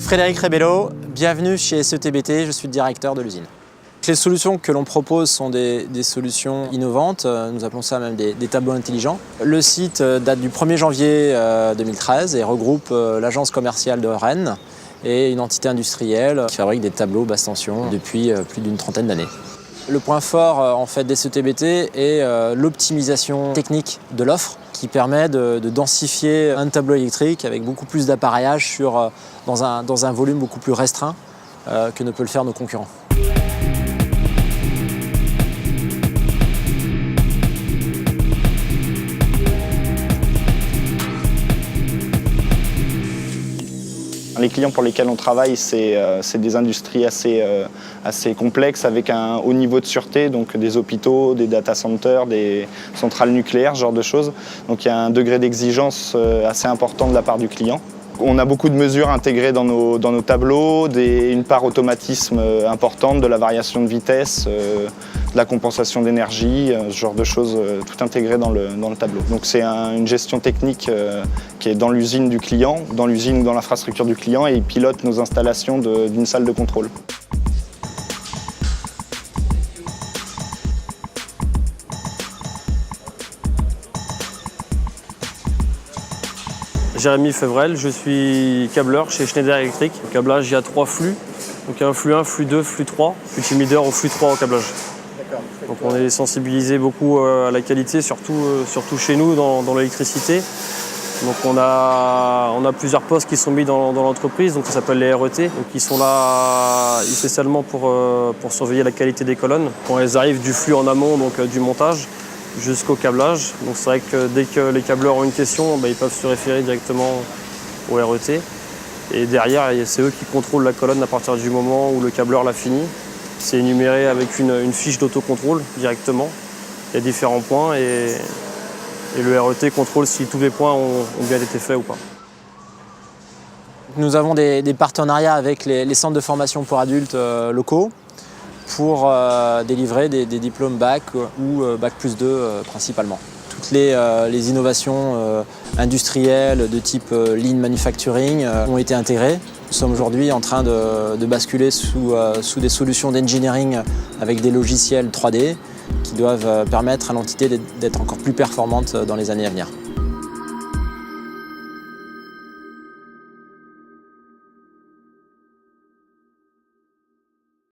Frédéric Rebello, bienvenue chez SETBT, je suis le directeur de l'usine. Les solutions que l'on propose sont des solutions innovantes, nous appelons ça même des tableaux intelligents. Le site date du 1er janvier 2013 et regroupe l'agence commerciale de Rennes et une entité industrielle qui fabrique des tableaux basse tension depuis plus d'une trentaine d'années. Le point fort en fait des SETBT est l'optimisation technique de l'offre qui permet de densifier un tableau électrique avec beaucoup plus d'appareillage dans un volume beaucoup plus restreint que ne peuvent le faire nos concurrents. Les clients pour lesquels on travaille, c'est des industries assez complexes avec un haut niveau de sûreté, donc des hôpitaux, des data centers, des centrales nucléaires, ce genre de choses. Donc il y a un degré d'exigence assez important de la part du client. On a beaucoup de mesures intégrées dans nos tableaux, une part automatisme importante, de la variation de vitesse, de la compensation d'énergie, ce genre de choses, tout intégré dans le tableau. Donc c'est une gestion technique qui est dans l'usine du client, dans l'usine ou dans l'infrastructure du client, et il pilote nos installations d'une salle de contrôle. Jérémy Fevrel, je suis câbleur chez Schneider Electric. Au câblage, il y a 3 flux. Donc il y a un flux 1, flux 2, flux 3. Puis team leader au flux 3 au câblage. Donc on est sensibilisé beaucoup à la qualité, surtout chez nous dans l'électricité. Donc on a plusieurs postes qui sont mis dans l'entreprise, donc ça s'appelle les RET. Donc ils sont là spécialement pour surveiller la qualité des colonnes. Quand elles arrivent du flux en amont, donc du montage, jusqu'au câblage. Donc c'est vrai que dès que les câbleurs ont une question, ils peuvent se référer directement au RET. Et derrière, c'est eux qui contrôlent la colonne à partir du moment où le câbleur l'a fini. C'est énuméré avec une fiche d'autocontrôle directement. Il y a différents points et le RET contrôle si tous les points ont bien été faits ou pas. Nous avons des partenariats avec les centres de formation pour adultes locaux pour délivrer des diplômes bac ou bac plus 2 principalement. Toutes les innovations industrielles de type lean manufacturing ont été intégrées. Nous sommes aujourd'hui en train de basculer sous des solutions d'engineering avec des logiciels 3D qui doivent permettre à l'entité d'être encore plus performante dans les années à venir.